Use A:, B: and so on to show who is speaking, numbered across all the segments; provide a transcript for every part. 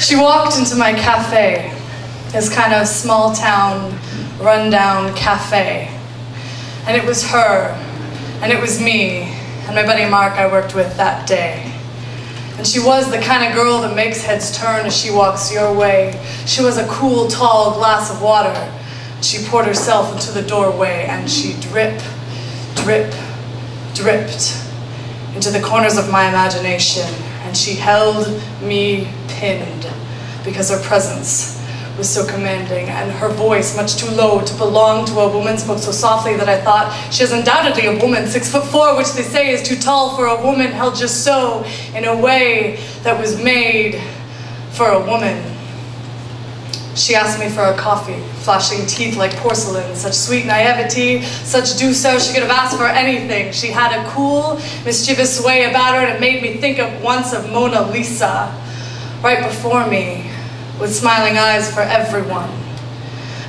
A: She walked into my cafe, this kind of small town, rundown cafe. And it was her, and it was me, and my buddy Mark I worked with that day. And she was the kind of girl that makes heads turn as she walks your way. She was a cool, tall glass of water. She poured herself into the doorway, and she dripped into the corners of my imagination, and she held me pinned because her presence was so commanding, and her voice much too low to belong to a woman spoke so softly that I thought, she is undoubtedly a woman, 6'4", which they say is too tall for a woman, held just so in a way that was made for a woman. She asked me for a coffee, flashing teeth like porcelain, such sweet naivety, such douceur, she could have asked for anything. She had a cool, mischievous way about her, and it made me think at once of Mona Lisa, right before me, with smiling eyes for everyone.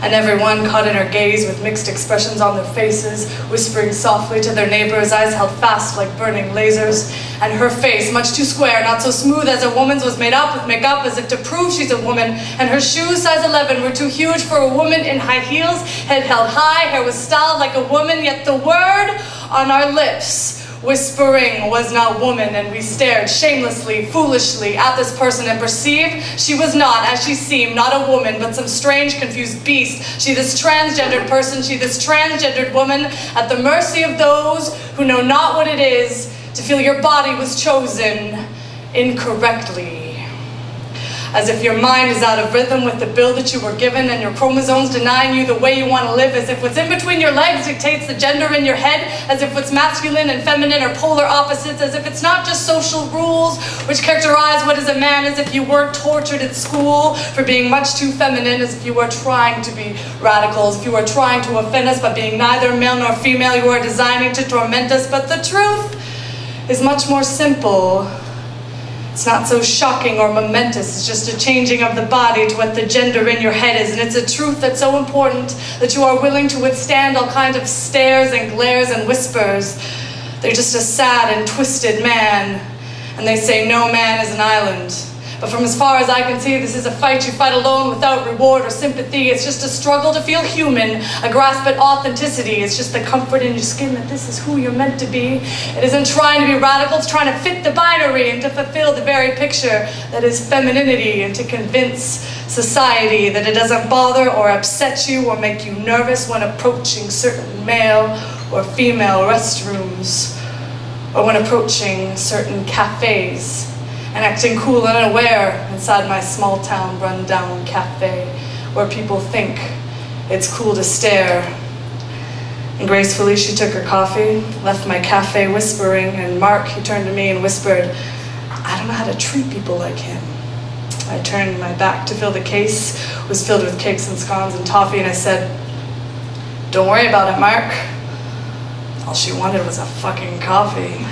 A: And everyone caught in her gaze with mixed expressions on their faces, whispering softly to their neighbors, eyes held fast like burning lasers. And her face, much too square, not so smooth as a woman's, was made up with makeup as if to prove she's a woman. And her shoes, size 11, were too huge for a woman in high heels, head held high, hair was styled like a woman, yet the word on our lips, whispering, was not woman, and we stared shamelessly, foolishly at this person and perceived she was not, as she seemed, not a woman, but some strange, confused beast. She this transgendered person, she this transgendered woman, at the mercy of those who know not what it is to feel your body was chosen incorrectly. As if your mind is out of rhythm with the bill that you were given, and your chromosomes denying you the way you want to live, as if what's in between your legs dictates the gender in your head, as if what's masculine and feminine are polar opposites, as if it's not just social rules which characterize what is a man, as if you weren't tortured at school for being much too feminine, as if you were trying to be radical, as if you were trying to offend us by being neither male nor female, you are designing to torment us. But the truth is much more simple. It's not so shocking or momentous, it's just a changing of the body to what the gender in your head is, and it's a truth that's so important that you are willing to withstand all kinds of stares and glares and whispers. They're just a sad and twisted man, and they say no man is an island. But from as far as I can see, this is a fight you fight alone without reward or sympathy. It's just a struggle to feel human, a grasp at authenticity. It's just the comfort in your skin that this is who you're meant to be. It isn't trying to be radical, it's trying to fit the binary and to fulfill the very picture that is femininity, and to convince society that it doesn't bother or upset you or make you nervous when approaching certain male or female restrooms, or when approaching certain cafes, and acting cool and unaware inside my small town run-down cafe, where people think it's cool to stare. And gracefully she took her coffee, left my cafe whispering, and Mark, he turned to me and whispered, I don't know how to treat people like him. I turned my back to fill the case, was filled with cakes and scones and toffee, and I said, don't worry about it, Mark. All she wanted was a fucking coffee.